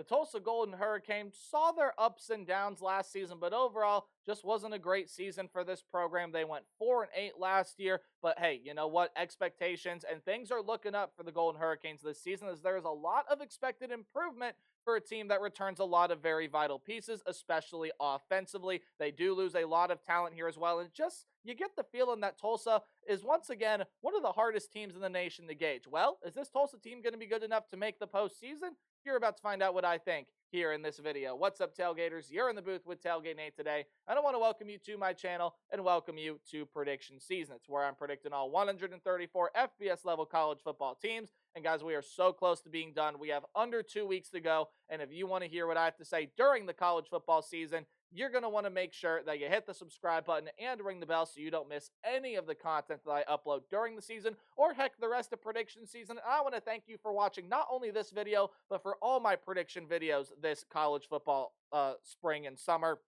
The Tulsa Golden Hurricanes saw their ups and downs last season, but overall, just wasn't a great season for this program. They went 4-8 last year, but hey, you know what? Expectations and things are looking up for the Golden Hurricanes this season as there is a lot of expected improvement for a team that returns a lot of very vital pieces, especially offensively. They do lose a lot of talent here as well, and just you get the feeling that Tulsa is once again one of the hardest teams in the nation to gauge. Well, is this Tulsa team going to be good enough to make the postseason? You're about to find out what I think here in this video. What's up, Tailgaters? You're in the booth with Tailgate Nate today, and I want to welcome you to my channel and welcome you to Prediction Season. It's where I'm predicting all 134 FBS level college football teams. And guys, we are so close to being done. We have under 2 weeks to go, and if you want to hear what I have to say during the college football season, you're going to want to make sure that you hit the subscribe button and ring the bell so you don't miss any of the content that I upload during the season or heck the rest of prediction season. And I want to thank you for watching not only this video, but for all my prediction videos this college football spring and summer.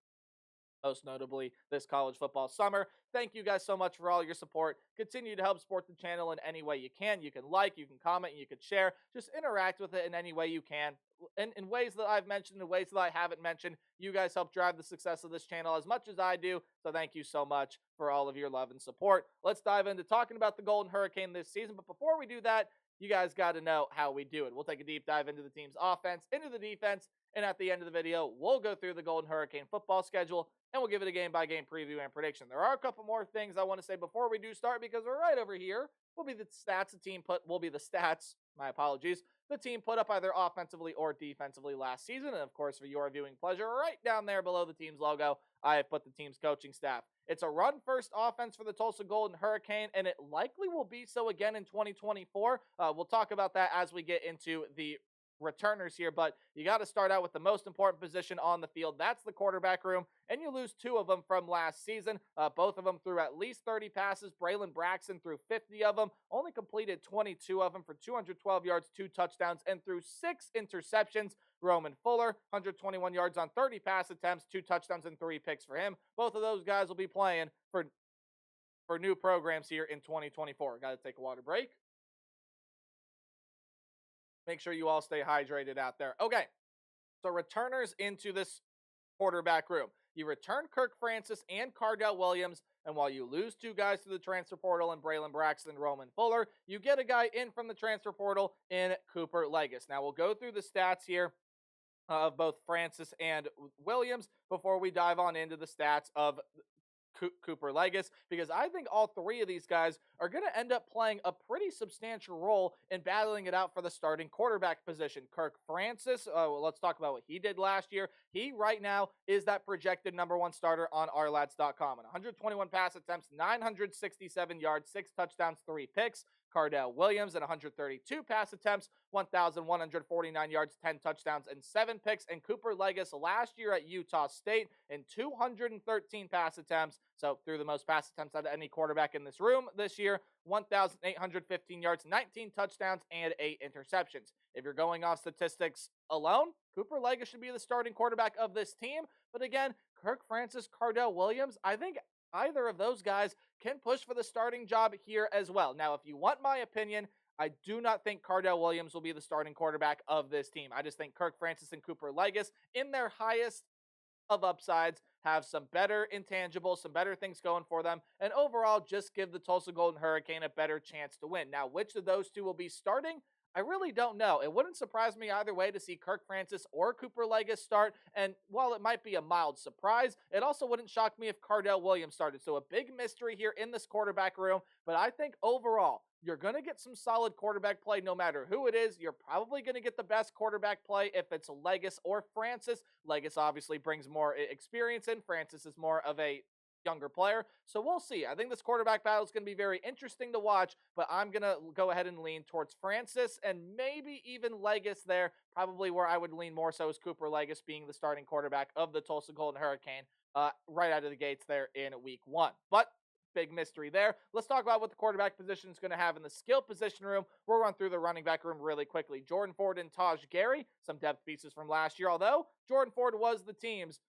Most notably this college football summer. Thank you guys so much for all your support. Continue to help support the channel in any way you can. You can like, you can comment, you can share. Just interact with it in any way you can. In ways that I've mentioned, in ways that I haven't mentioned, you guys help drive the success of this channel as much as I do. So thank you so much for all of your love and support. Let's dive into talking about the Golden Hurricane this season. But before we do that, you guys got to know how we do it. We'll take a deep dive into the team's offense, into the defense, and at the end of the video, we'll go through the Golden Hurricane football schedule, and we'll give it a game-by-game preview and prediction. There are a couple more things I want to say before we do start, because we're right over here will be the stats my apologies, the team put up either offensively or defensively last season. And of course, for your viewing pleasure, right down there below the team's logo, I have put the team's coaching staff. It's a run-first offense for the Tulsa Golden Hurricane, and it likely will be so again in 2024. We'll talk about that as we get into the returners here, but you got to start out with the most important position on the field. That's the quarterback room, and you lose two of them from last season. Both of them threw at least 30 passes. Braylon Braxton threw 50 of them, only completed 22 of them for 212 yards, 2 touchdowns, and threw 6 interceptions. Roman Fuller, 121 yards on 30 pass attempts, 2 touchdowns, and 3 picks for him. Both of those guys will be playing for new programs here in 2024. Got to take a water break. Make sure you all stay hydrated out there. Okay, so returners into this quarterback room. You return Kirk Francis and Cardell Williams, and while you lose 2 guys to the transfer portal in Braylon Braxton and Roman Fuller, you get a guy in from the transfer portal in Cooper Legas. Now, we'll go through the stats here of both Francis and Williams before we dive on into the stats of Cooper Legas, because I think all 3 of these guys are going to end up playing a pretty substantial role in battling it out for the starting quarterback position. Kirk Francis, let's talk about what he did last year. He right now is that projected #1 starter on ourlads.com. And 121 pass attempts, 967 yards, 6 touchdowns, 3 picks. Cardell Williams at 132 pass attempts, 1,149 yards, 10 touchdowns, and 7 picks. And Cooper Legas last year at Utah State in 213 pass attempts. So threw the most pass attempts out of any quarterback in this room this year. 1,815 yards, 19 touchdowns, and 8 interceptions. If you're going off statistics alone, Cooper Legas should be the starting quarterback of this team. But again, Kirk Francis, Cardell Williams, I think either of those guys can push for the starting job here as well. Now, if you want my opinion, I do not think Cardell Williams will be the starting quarterback of this team. I just think Kirk Francis and Cooper Legas, in their highest of upsides, have some better intangibles, some better things going for them, and overall just give the Tulsa Golden Hurricane a better chance to win. Now, which of those 2 will be starting? I really don't know. It wouldn't surprise me either way to see Kirk Francis or Cooper Legas start, and while it might be a mild surprise, it also wouldn't shock me if Cardell Williams started. So a big mystery here in this quarterback room, but I think overall, you're going to get some solid quarterback play no matter who it is. You're probably going to get the best quarterback play if it's Legas or Francis. Legas obviously brings more experience in. Francis is more of a younger player. So we'll see. I think this quarterback battle is going to be very interesting to watch, but I'm going to go ahead and lean towards Francis and maybe even Legas there. Probably where I would lean more so is Cooper Legas being the starting quarterback of the Tulsa Golden Hurricane right out of the gates there in week 1. But big mystery there. Let's talk about what the quarterback position is going to have in the skill position room. We'll run through the running back room really quickly. Jordan Ford and Taj Gary, some depth pieces from last year, although Jordan Ford was the team's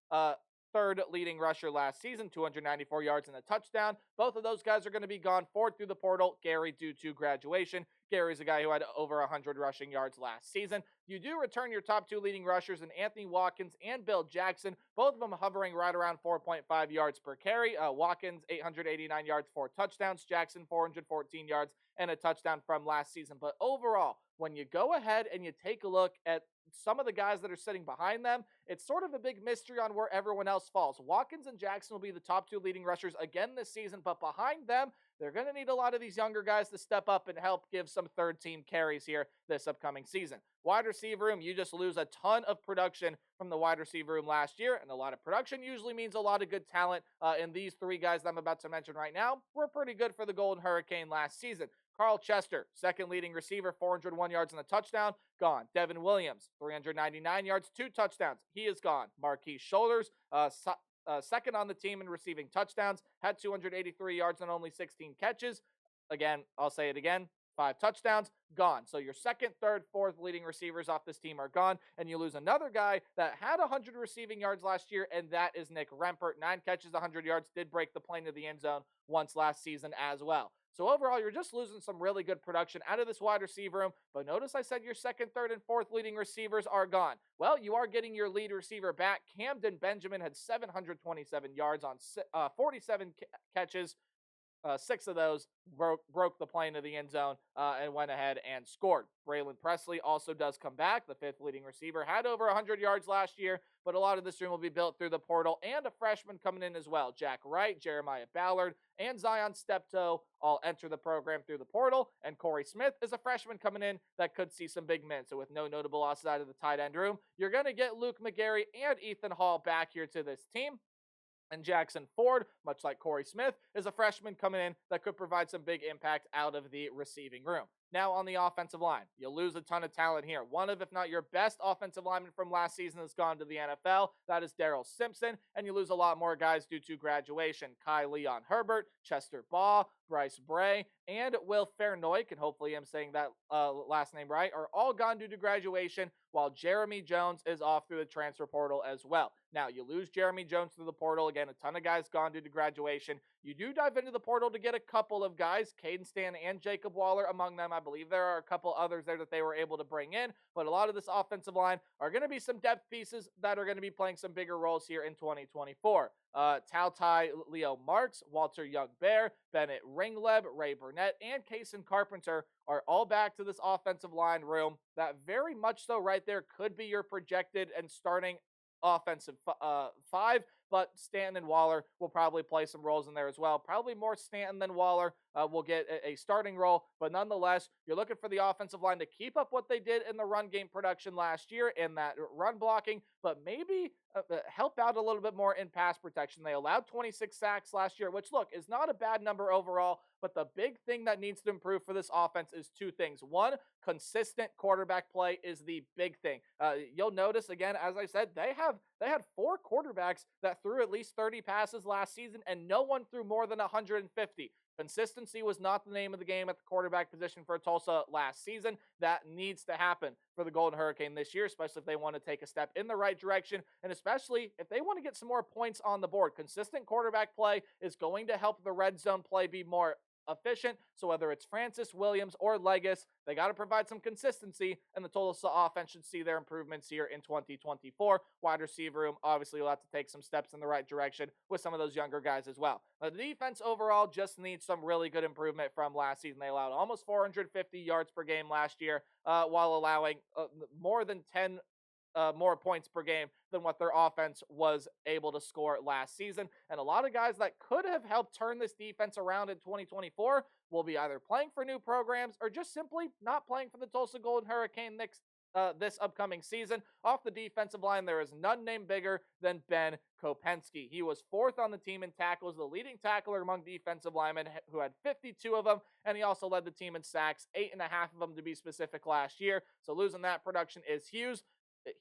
third leading rusher last season, 294 yards and a touchdown. Both of those guys are going to be gone. Fourth through the portal, Gary, due to graduation. Gary's a guy who had over 100 rushing yards last season. You do return your top two leading rushers in Anthony Watkins and Bill Jackson, both of them hovering right around 4.5 yards per carry. Watkins, 889 yards, 4 touchdowns. Jackson, 414 yards and a touchdown from last season. But overall, when you go ahead and you take a look at some of the guys that are sitting behind them, it's sort of a big mystery on where everyone else falls. Watkins and Jackson will be the top two leading rushers again this season, but behind them, they're going to need a lot of these younger guys to step up and help give some third team carries here this upcoming season. Wide receiver room, you just lose a ton of production from the wide receiver room last year, and a lot of production usually means a lot of good talent. And these three guys that I'm about to mention right now were pretty good for the Golden Hurricane last season. Carl Chester, second leading receiver, 401 yards and a touchdown, gone. Devin Williams, 399 yards, 2 touchdowns, he is gone. Marquise Shoulders, second on the team in receiving touchdowns, had 283 yards and only 16 catches. Again, I'll say it again, 5 touchdowns, gone. So your second, third, fourth leading receivers off this team are gone, and you lose another guy that had 100 receiving yards last year, and that is Nick Rempert. 9 catches, 100 yards, did break the plane of the end zone once last season as well. So overall, you're just losing some really good production out of this wide receiver room. But notice I said your second, third, and fourth leading receivers are gone. Well, you are getting your lead receiver back. Camden Benjamin had 727 yards on 47 catches. 6 of those broke the plane of the end zone and went ahead and scored. Braylon Presley also does come back. The 5th leading receiver had over 100 yards last year, but a lot of this room will be built through the portal, and a freshman coming in as well. Jack Wright, Jeremiah Ballard, and Zion Steptoe all enter the program through the portal, and Corey Smith is a freshman coming in that could see some big minutes. So with no notable losses out of the tight end room, you're going to get Luke McGarry and Ethan Hall back here to this team. And Jackson Ford, much like Corey Smith, is a freshman coming in that could provide some big impact out of the receiving room. Now on the offensive line, you lose a ton of talent here. One of, if not your best offensive lineman from last season has gone to the NFL. That is Darrell Simpson. And you lose a lot more guys due to graduation. Kai Leon Herbert, Chester Baugh, Bryce Bray, and Will Fairnoik, and hopefully I'm saying that last name right, are all gone due to graduation, while Jeremy Jones is off through the transfer portal as well. Now, you lose Jeremy Jones through the portal. Again, a ton of guys gone due to graduation. You do dive into the portal to get a couple of guys, Caden Stan and Jacob Waller among them. I believe there are a couple others there that they were able to bring in, but a lot of this offensive line are going to be some depth pieces that are going to be playing some bigger roles here in 2024. Tautai Leo Marks, Walter Young-Bear, Bennett Ringleb, Ray Burnett, and Kason Carpenter are all back to this offensive line room that very much so right there could be your projected and starting offensive 5, but Stanton and Waller will probably play some roles in there as well. Probably more Stanton than Waller will get a starting role, but nonetheless, you're looking for the offensive line to keep up what they did in the run game production last year in that run blocking, but maybe help out a little bit more in pass protection. They allowed 26 sacks last year, which, look, is not a bad number overall, but the big thing that needs to improve for this offense is 2 things. One, consistent quarterback play is the big thing. You'll notice, again, as I said, they had 4 quarterbacks that threw at least 30 passes last season, and no one threw more than 150. Consistency was not the name of the game at the quarterback position for Tulsa last season. That needs to happen for the Golden Hurricane this year, especially if they want to take a step in the right direction, and especially if they want to get some more points on the board. Consistent quarterback play is going to help the red zone play be more efficient. So whether it's Francis, Williams, or Legis, they got to provide some consistency, and the Tulsa offense should see their improvements here in 2024. Wide receiver room, obviously, will have to take some steps in the right direction with some of those younger guys as well. Now, the defense overall just needs some really good improvement from last season. They allowed almost 450 yards per game last year, while allowing more than 10 more points per game than what their offense was able to score last season. And a lot of guys that could have helped turn this defense around in 2024 will be either playing for new programs or just simply not playing for the Tulsa Golden Hurricane this upcoming season. Off the defensive line, there is none named bigger than Ben Kopensky. He was 4th on the team in tackles, the leading tackler among defensive linemen, who had 52 of them, and he also led the team in sacks, 8.5 of them to be specific last year. So losing that production is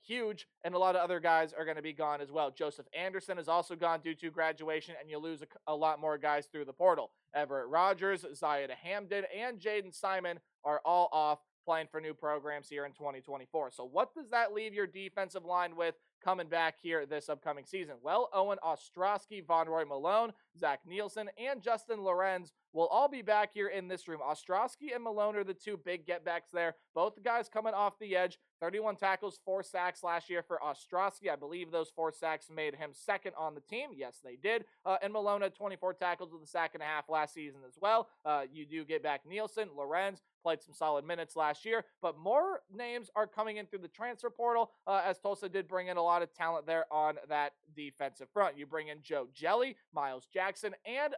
huge, and a lot of other guys are going to be gone as well. Joseph Anderson is also gone due to graduation, and you lose a lot more guys through the portal. Everett Rogers, Ziada Hamden, and Jaden Simon are all off playing for new programs here in 2024. So, what does that leave your defensive line with coming back here this upcoming season? Well, Owen Ostrowski, Von Roy Malone, Zach Nielsen, and Justin Lorenz will all be back here in this room. Ostrowski and Malone are the two big getbacks there. Both guys coming off the edge. 31 tackles, 4 sacks last year for Ostrowski. I believe those 4 sacks made him second on the team. Yes, they did. And Malone had 24 tackles with a sack and a half last season as well. You do get back Nielsen. Lorenz played some solid minutes last year, but more names are coming in through the transfer portal as Tulsa did bring in a lot of talent there on that defensive front. You bring in Joe Jelly, Miles Jackson, and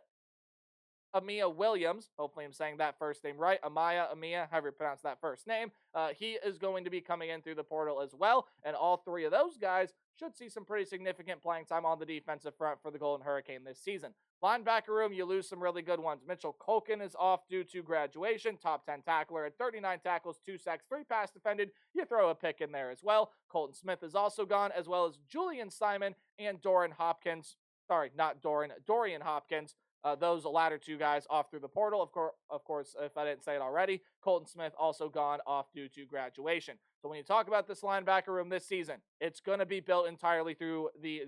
Amia Williams. Hopefully, I'm saying that first name right. Amia, however you pronounce that first name. He is going to be coming in through the portal as well. And all three of those guys should see some pretty significant playing time on the defensive front for the Golden Hurricane this season. Linebacker room, you lose some really good ones. Mitchell Colkin is off due to graduation. Top 10 tackler at 39 tackles, 2 sacks, 3 pass defended. You throw a pick in there as well. Colton Smith is also gone, as well as Julian Simon and Dorian Hopkins. Sorry, not Dorian Hopkins. Those latter two guys off through the portal. Of course, if I didn't say it already, Colton Smith also gone off due to graduation. So when you talk about this linebacker room this season, it's going to be built entirely through the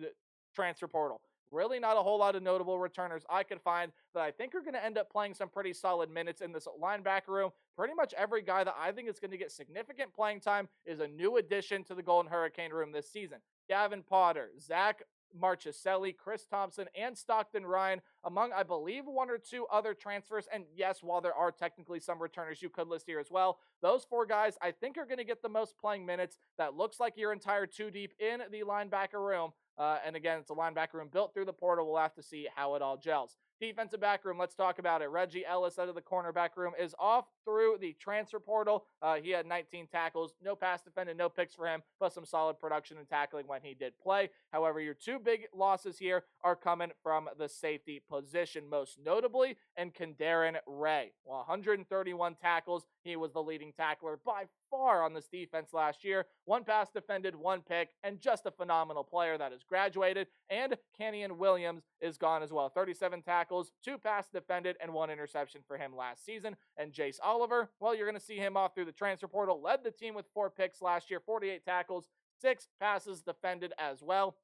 transfer portal. Really not a whole lot of notable returners I could find that I think are going to end up playing some pretty solid minutes in this linebacker room. Pretty much every guy that I think is going to get significant playing time is a new addition to the Golden Hurricane room this season. Gavin Potter, Zach Marchicelli, Chris Thompson, and Stockton Ryan, among, I believe, 1 or 2 other transfers. And yes, while there are technically some returners you could list here as well, those 4 guys I think are going to get the most playing minutes. That looks like your entire 2 deep in the linebacker room. And again, it's a linebacker room built through the portal. We'll have to see how it all gels. Defensive back room, let's talk about it. Reggie Ellis out of the cornerback room is off through the transfer portal. He had 19 tackles, no pass defended, no picks for him, but some solid production and tackling when he did play. However, your 2 big losses here are coming from the safety position, most notably, and Kendaren Ray. 131 tackles. He was the leading tackler by far on this defense last year. 1 pass defended, 1 pick, and just a phenomenal player that has graduated. And Kenyon Williams is gone as well. 37 tackles, 2 pass defended, and 1 interception for him last season. And Jace Oliver, well, you're going to see him off through the transfer portal. Led the team with 4 picks last year, 48 tackles, 6 passes defended as well.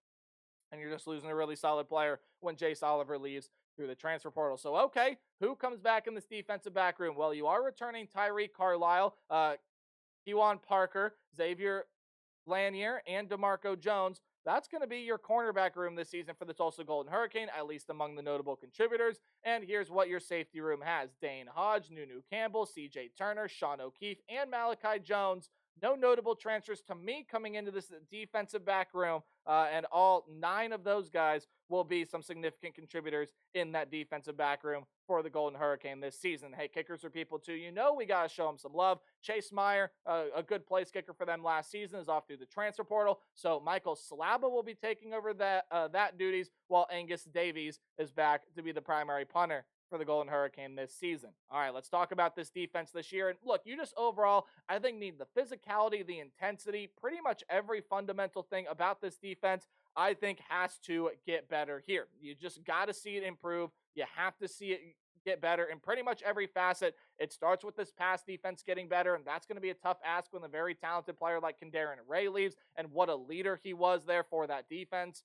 And you're just losing a really solid player when Jace Oliver leaves through the transfer portal. So, okay, who comes back in this defensive back room? Well, you are returning Tyreek Carlisle, Kewan Parker, Xavier Lanier, and DeMarco Jones. That's going to be your cornerback room this season for the Tulsa Golden Hurricane, at least among the notable contributors. And here's what your safety room has. Dane Hodge, Nunu Campbell, CJ Turner, Sean O'Keefe, and Malachi Jones. No notable transfers to me coming into this defensive back room, and all 9 of those guys will be some significant contributors in that defensive back room for the Golden Hurricane this season. Hey, kickers are people too. You know we got to show them some love. Chase Meyer, a good place kicker for them last season, is off through the transfer portal. So Michael Slaba will be taking over that duties, while Angus Davies is back to be the primary punter for the Golden Hurricane this season. All right, let's talk about this defense this year. And look, you just overall, I think, need the physicality, the intensity, pretty much every fundamental thing about this defense, I think, has to get better here. You just got to see it improve. You have to see it get better in pretty much every facet. It starts with this pass defense getting better, and that's going to be a tough ask when a very talented player like Kendaren Ray leaves, and what a leader he was there for that defense.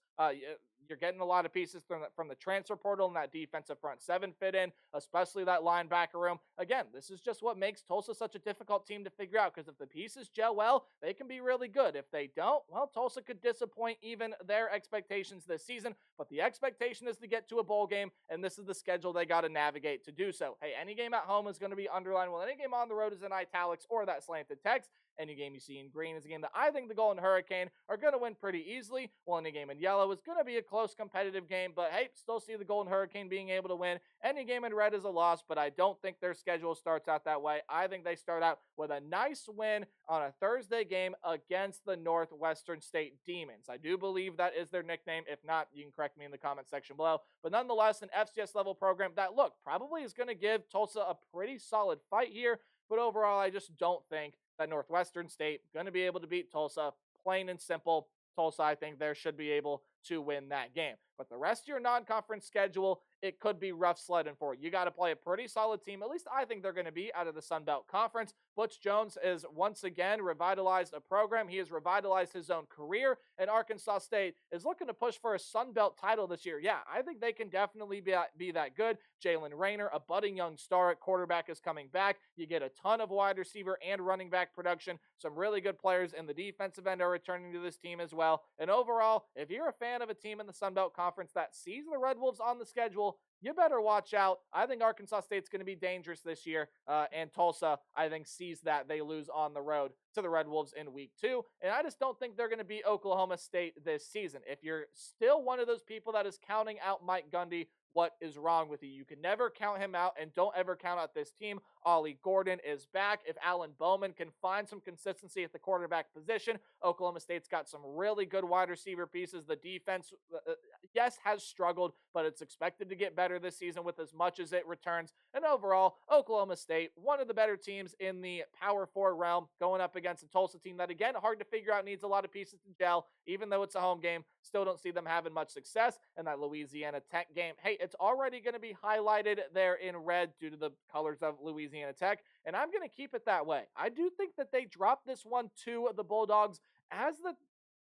You're getting a lot of pieces from the transfer portal, and that defensive front 7 fit in, especially that linebacker room. Again, this is just what makes Tulsa such a difficult team to figure out, because if the pieces gel well, they can be really good. If they don't, well, Tulsa could disappoint even their expectations this season, but the expectation is to get to a bowl game, and this is the schedule they got to navigate to do so. Hey, any game at home is going to be underlined, while any game on the road is in italics or that slanted text. Any game you see in green is a game that I think the Golden Hurricane are going to win pretty easily, while any game in yellow is going to be a close competitive game, but hey, still see the Golden Hurricane being able to win. Any game in red is a loss, but I don't think their schedule starts out that way. I think they start out with a nice win on a Thursday game against the Northwestern State Demons. I do believe that is their nickname. If not, you can correct me in the comment section below. But nonetheless, an FCS level program that, look, probably is going to give Tulsa a pretty solid fight here, but overall, I just don't think that Northwestern State going to be able to beat Tulsa. Plain and simple. Tulsa, I think, there should be able to win that game. But the rest of your non conference schedule, it could be rough sledding for you. You got to play a pretty solid team. At least I think they're going to be out of the Sun Belt Conference. Butch Jones is once again revitalized a program. He has revitalized his own career, and Arkansas State is looking to push for a Sun Belt title this year. Yeah, I think they can definitely be that good. Jalen Rayner, a budding young star at quarterback, is coming back. You get a ton of wide receiver and running back production. Some really good players in the defensive end are returning to this team as well. And overall, if you're a fan of a team in the Sun Belt Conference that sees the Red Wolves on the schedule, you better watch out. I think Arkansas State's going to be dangerous this year, and Tulsa, I think, sees that they lose on the road to the Red Wolves in week 2, and I just don't think they're going to beat Oklahoma State this season. If you're still one of those people that is counting out Mike Gundy, what is wrong with you? You can never count him out, and don't ever count out this team. Ollie Gordon is back. If Alan Bowman can find some consistency at the quarterback position, Oklahoma State's got some really good wide receiver pieces. The defense, yes, has struggled, but it's expected to get better this season with as much as it returns. And overall, Oklahoma State, one of the better teams in the Power 4 realm, going up against a Tulsa team that, again, hard to figure out, needs a lot of pieces to gel. Even though it's a home game, still don't see them having much success. And that Louisiana Tech game, hey, it's already going to be highlighted there in red due to the colors of Louisiana Tech, and I'm going to keep it that way. I do think that they dropped this one to the Bulldogs as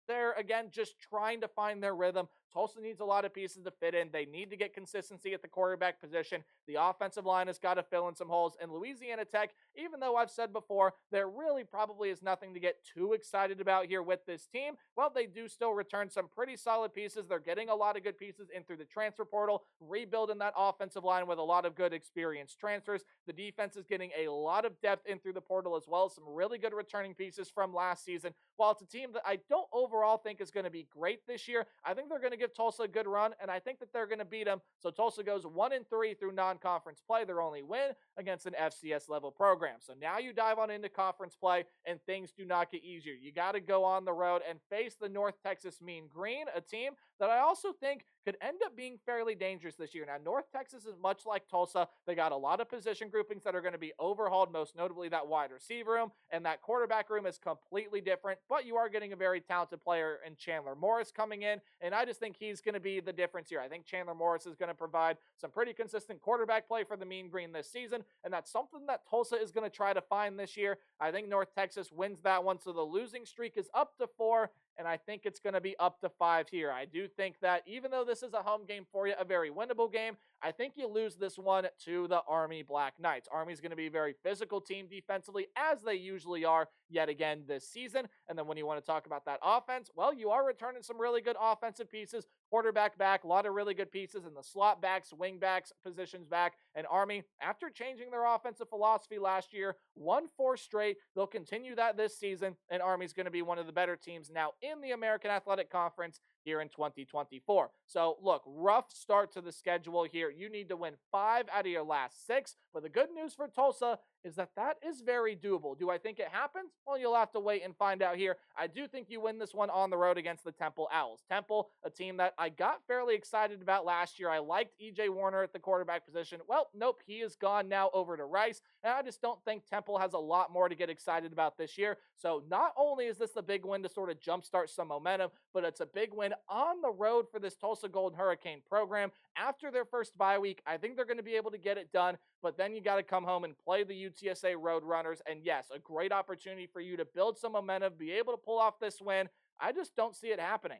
they're, again, just trying to find their rhythm. Tulsa needs a lot of pieces to fit in. They need to get consistency at the quarterback position. The offensive line has got to fill in some holes. And Louisiana Tech, even though I've said before, there really probably is nothing to get too excited about here with this team. Well, they do still return some pretty solid pieces. They're getting a lot of good pieces in through the transfer portal, rebuilding that offensive line with a lot of good experienced transfers. The defense is getting a lot of depth in through the portal as well. Some really good returning pieces from last season. While it's a team that I don't overall think is going to be great this year, I think they're going to give Tulsa a good run, and I think that they're going to beat them. So Tulsa goes 1-3 through non-conference play. Their only win against an FCS level program. So now you dive on into conference play, and things do not get easier. You got to go on the road and face the North Texas Mean Green, a team that I also think could end up being fairly dangerous this year. Now, North Texas is much like Tulsa. They got a lot of position groupings that are going to be overhauled, most notably that wide receiver room, and that quarterback room is completely different, but you are getting a very talented player in Chandler Morris coming in, and I just think he's going to be the difference here. I think Chandler Morris is going to provide some pretty consistent quarterback play for the Mean Green this season, and that's something that Tulsa is going to try to find this year. I think North Texas wins that one, so the losing streak is up to 4, and I think it's going to be up to 5 here. I do think that even though this is a home game for you, a very winnable game, I think you lose this one to the Army Black Knights. Army's going to be a very physical team defensively, as they usually are yet again this season. And then when you want to talk about that offense, well, you are returning some really good offensive pieces. Quarterback back, a lot of really good pieces in the slot backs, wing backs, positions back. And Army, after changing their offensive philosophy last year, won 4 straight. They'll continue that this season, and Army's going to be one of the better teams now in the American Athletic Conference here in 2024. So, look, rough start to the schedule here. You need to win 5 out of your last 6. But the good news for Tulsa is that is very doable. Do I think it happens? Well, you'll have to wait and find out here. I do think you win this one on the road against the Temple Owls. Temple, a team that I got fairly excited about last year. I liked E.J. Warner at the quarterback position. Well, nope, he is gone now over to Rice, and I just don't think Temple has a lot more to get excited about this year. So not only is this a big win to sort of jumpstart some momentum, but it's a big win on the road for this Tulsa Golden Hurricane program. After their first bye week, I think they're going to be able to get it done, but then you got to come home and play the UTSA Roadrunners, and yes, a great opportunity for you to build some momentum, be able to pull off this win. I just don't see it happening.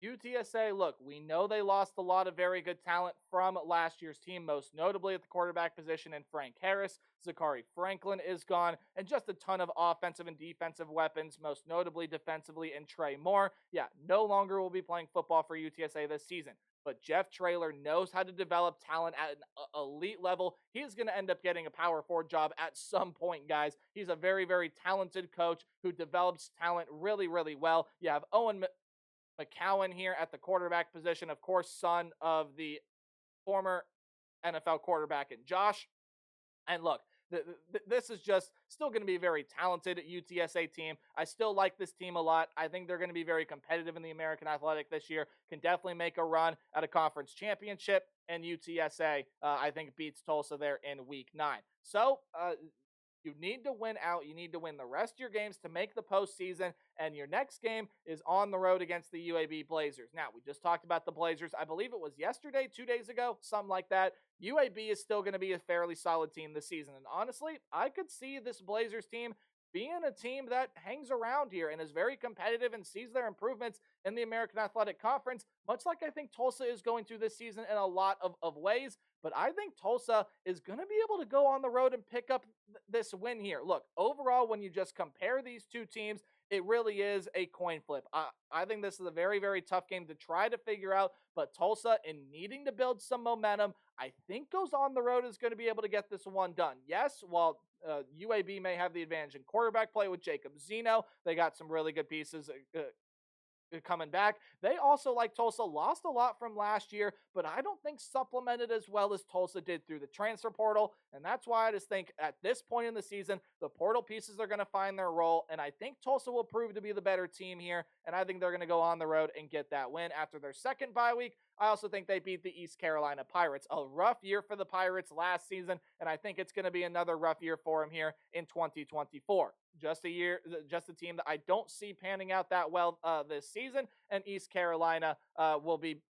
UTSA, look, we know they lost a lot of very good talent from last year's team, most notably at the quarterback position in Frank Harris. Zachary Franklin is gone, and just a ton of offensive and defensive weapons, most notably defensively in Trey Moore. Yeah, no longer will be playing football for UTSA this season. But Jeff Traylor knows how to develop talent at an elite level. He's going to end up getting a Power 4 job at some point, guys. He's a very, very talented coach who develops talent really, really well. You have Owen McCowan here at the quarterback position, of course, son of the former NFL quarterback in Josh. And look, this is just still going to be a very talented UTSA team. I still like this team a lot. I think they're going to be very competitive in the American Athletic this year, can definitely make a run at a conference championship, and UTSA, I think, beats Tulsa there in week 9. So, you need to win out. You need to win the rest of your games to make the postseason. and your next game is on the road against the UAB Blazers. Now, we just talked about the Blazers. I believe it was yesterday, 2 days ago, something like that. UAB is still going to be a fairly solid team this season. And honestly, I could see this Blazers team being a team that hangs around here and is very competitive and sees their improvements in the American Athletic Conference, much like I think Tulsa is going to this season in a lot of ways. But I think Tulsa is going to be able to go on the road and pick up this win here. Look, overall, when you just compare these two teams, it really is a coin flip. I think this is a very, very tough game to try to figure out, but Tulsa, in needing to build some momentum, I think goes on the road is going to be able to get this one done. Yes, while UAB may have the advantage in quarterback play with Jacob Zeno, they got some really good pieces coming back. They also, like Tulsa, lost a lot from last year, but I don't think supplemented as well as Tulsa did through the transfer portal. And that's why I just think at this point in the season, the portal pieces are going to find their role. And I think Tulsa will prove to be the better team here. And I think they're going to go on the road and get that win after their second bye week. I also think they beat the East Carolina Pirates. A rough year for the Pirates last season, and I think it's going to be another rough year for them here in 2024. Just a team that I don't see panning out that well this season, and East Carolina will be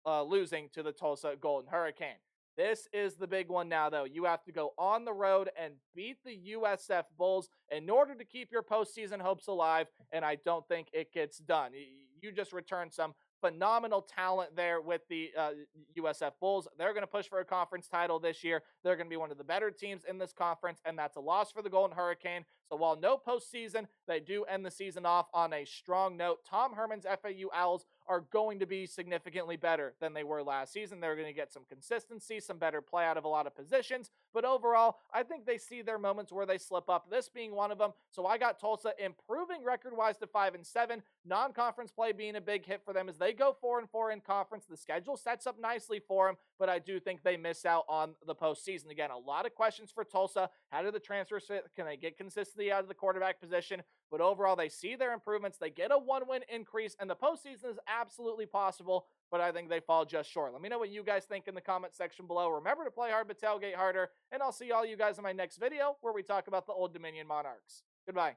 losing to the Tulsa Golden Hurricane. This is the big one now, though. You have to go on the road and beat the USF Bulls in order to keep your postseason hopes alive, and I don't think it gets done. You just returned some phenomenal talent there with the USF Bulls. They're going to push for a conference title this year. They're going to be one of the better teams in this conference, and that's a loss for the Golden Hurricane. So while no postseason, they do end the season off on a strong note. Tom Herman's FAU Owls are going to be significantly better than they were last season. They're going to get some consistency, some better play out of a lot of positions. But overall, I think they see their moments where they slip up, this being one of them. So I got Tulsa improving record-wise to 5-7. Non-conference play being a big hit for them as they go 4-4 in conference. The schedule sets up nicely for them, but I do think they miss out on the postseason. Again, a lot of questions for Tulsa. How do the transfers fit? Can they get consistency out of the quarterback position? But overall, they see their improvements. They get a 1-win increase, and the postseason is absolutely possible, but I think they fall just short. Let me know what you guys think in the comment section below. Remember to play hard, but tailgate harder, and I'll see all you guys in my next video where we talk about the Old Dominion Monarchs. Goodbye.